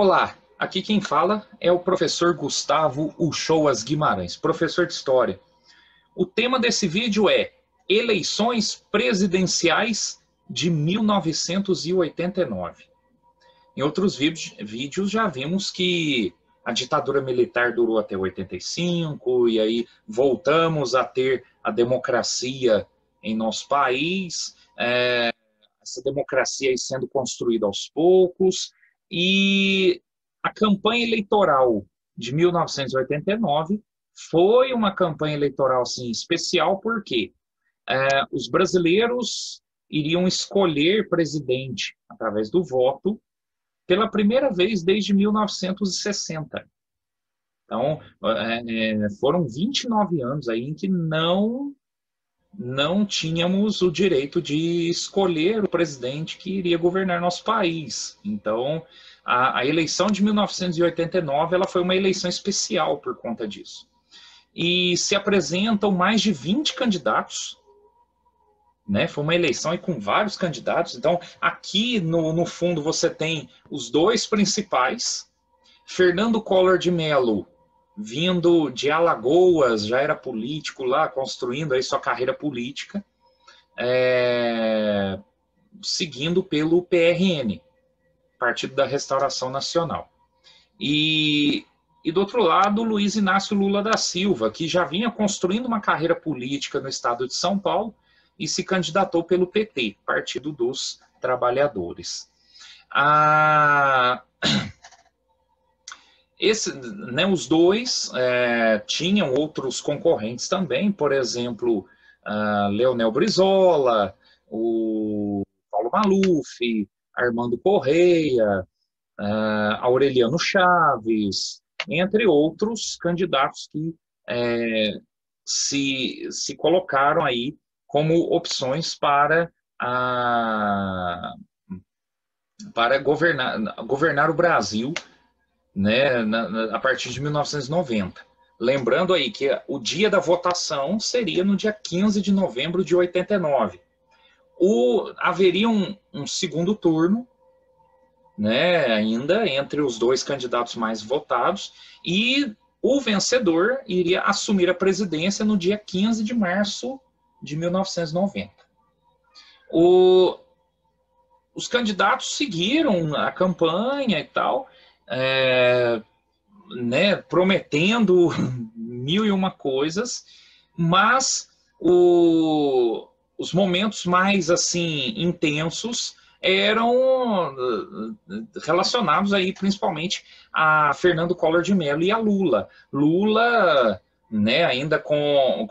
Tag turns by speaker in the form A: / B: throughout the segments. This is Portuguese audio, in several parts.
A: Olá, aqui quem fala é o professor Gustavo Uchoas Guimarães, professor de História. O tema desse vídeo é Eleições Presidenciais de 1989. Em outros vídeos já vimos que a ditadura militar durou até 85, e aí voltamos a ter a democracia em nosso país, essa democracia aí sendo construída aos poucos, e a campanha eleitoral de 1989 foi uma campanha eleitoral assim, especial porque os brasileiros iriam escolher presidente através do voto pela primeira vez desde 1960. Então, foram 29 anos aí em que não tínhamos o direito de escolher o presidente que iria governar nosso país. Então, a eleição de 1989 ela foi uma eleição especial por conta disso. E se apresentam mais de 20 candidatos, né? Foi uma eleição aí com vários candidatos. Então, aqui no fundo você tem os dois principais. Fernando Collor de Mello, vindo de Alagoas, já era político lá, construindo aí sua carreira política, seguindo pelo PRN, Partido da Restauração Nacional. E do outro lado, Luiz Inácio Lula da Silva, que já vinha construindo uma carreira política no estado de São Paulo e se candidatou pelo PT, Partido dos Trabalhadores. Os dois tinham outros concorrentes também, por exemplo, Leonel Brizola, o Paulo Maluf, Armando Correia, Aureliano Chaves, entre outros candidatos que se colocaram aí como opções para governar o Brasil, né, a partir de 1990. Lembrando aí que o dia da votação seria no dia 15 de novembro de 89. Haveria um segundo turno, né, ainda entre os dois candidatos mais votados, e o vencedor iria assumir a presidência no dia 15 de março de 1990. Os candidatos seguiram a campanha e tal, prometendo mil e uma coisas, mas os momentos mais assim intensos eram relacionados aí principalmente a Fernando Collor de Mello e a Lula. Lula, né, ainda com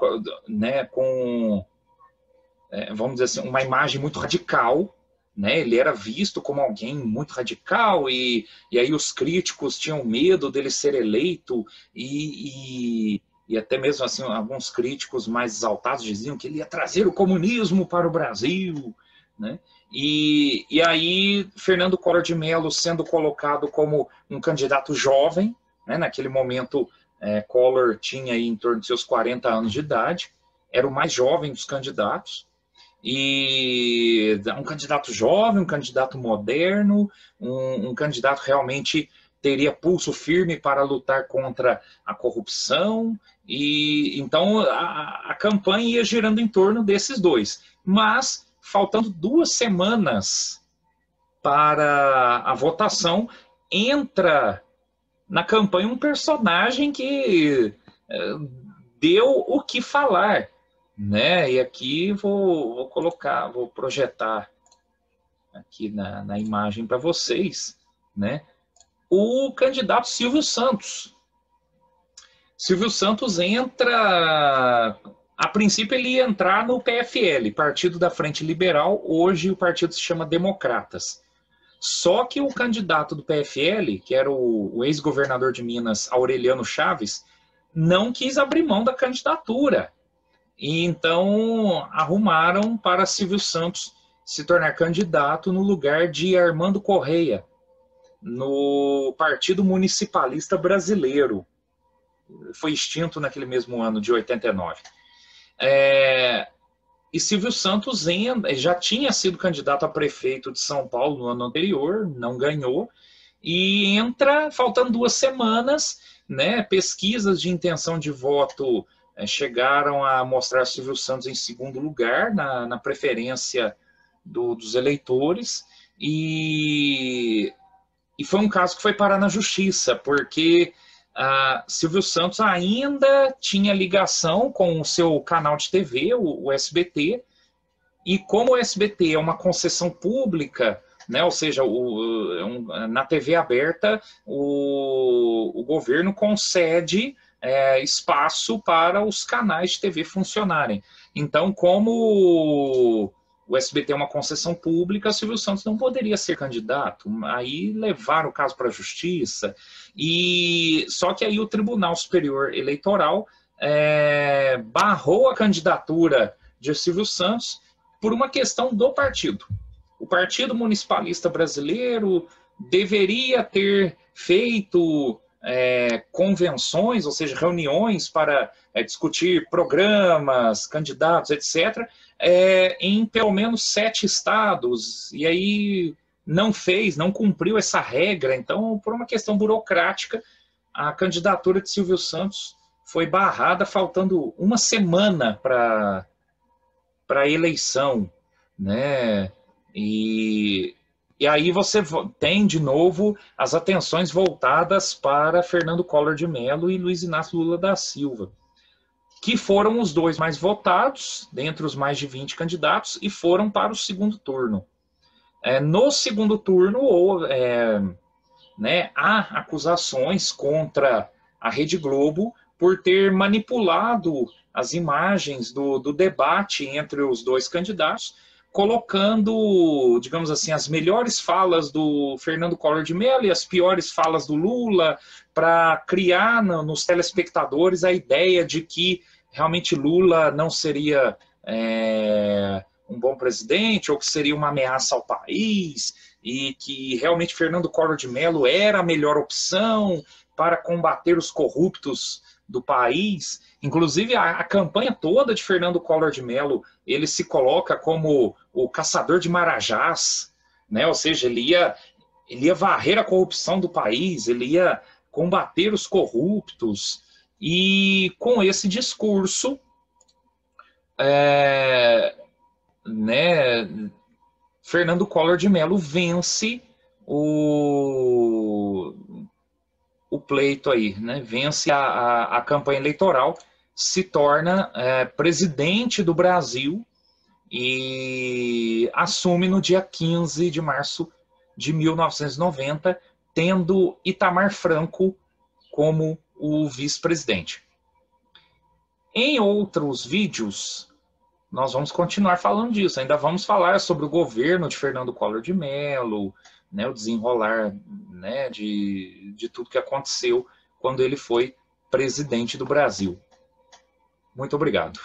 A: vamos dizer assim, uma imagem muito radical, né? Ele era visto como alguém muito radical e aí os críticos tinham medo dele ser eleito e até mesmo assim alguns críticos mais exaltados diziam que ele ia trazer o comunismo para o Brasil, né? E aí Fernando Collor de Mello sendo colocado como um candidato jovem, né? Naquele momento Collor tinha aí em torno de seus 40 anos de idade, era o mais jovem dos candidatos. E um candidato jovem, um candidato moderno, um candidato realmente teria pulso firme para lutar contra a corrupção, e então a campanha ia girando em torno desses dois. Mas, faltando 2 semanas para a votação, entra na campanha um personagem que deu o que falar, né? E aqui vou projetar aqui na imagem para vocês, né? O candidato Silvio Santos. Silvio Santos entra, a princípio ele ia entrar no PFL, Partido da Frente Liberal, hoje o partido se chama Democratas. Só que o candidato do PFL, que era o ex-governador de Minas, Aureliano Chaves, não quis abrir mão da candidatura. E então arrumaram para Silvio Santos se tornar candidato no lugar de Armando Correia, no Partido Municipalista Brasileiro. Foi extinto naquele mesmo ano de 89. E Silvio Santos já tinha sido candidato a prefeito de São Paulo no ano anterior, não ganhou, e entra, faltando 2 semanas, né, pesquisas de intenção de voto chegaram a mostrar Silvio Santos em segundo lugar na preferência dos eleitores, e foi um caso que foi parar na justiça, porque Silvio Santos ainda tinha ligação com o seu canal de TV, o SBT, e como o SBT é uma concessão pública, né, ou seja, na TV aberta, o governo concede espaço para os canais de TV funcionarem. Então, como o SBT é uma concessão pública, Silvio Santos não poderia ser candidato. Aí levaram o caso para a justiça, e só que aí o Tribunal Superior Eleitoral barrou a candidatura de Silvio Santos por uma questão do partido. O Partido Municipalista Brasileiro deveria ter feito convenções, ou seja, reuniões para discutir programas, candidatos, etc., em pelo menos 7 estados, e aí não cumpriu essa regra. Então, por uma questão burocrática, a candidatura de Silvio Santos foi barrada, faltando 1 semana para a eleição, né? E aí você tem, de novo, as atenções voltadas para Fernando Collor de Mello e Luiz Inácio Lula da Silva, que foram os 2 mais votados, dentre os mais de 20 candidatos, e foram para o segundo turno. No segundo turno, há acusações contra a Rede Globo por ter manipulado as imagens do debate entre os 2 candidatos, colocando, digamos assim, as melhores falas do Fernando Collor de Mello e as piores falas do Lula, para criar nos telespectadores a ideia de que realmente Lula não seria um bom presidente, ou que seria uma ameaça ao país, e que realmente Fernando Collor de Mello era a melhor opção para combater os corruptos do país. Inclusive, a campanha toda de Fernando Collor de Mello, ele se coloca como o caçador de marajás, né? Ou seja, ele ia varrer a corrupção do país, ele ia combater os corruptos, e com esse discurso, Fernando Collor de Mello vence o pleito aí, né? Vence a campanha eleitoral, se torna presidente do Brasil e assume no dia 15 de março de 1990, tendo Itamar Franco como o vice-presidente. Em outros vídeos, nós vamos continuar falando disso. Ainda vamos falar sobre o governo de Fernando Collor de Mello, né, o desenrolar, né, de tudo que aconteceu quando ele foi presidente do Brasil. Muito obrigado.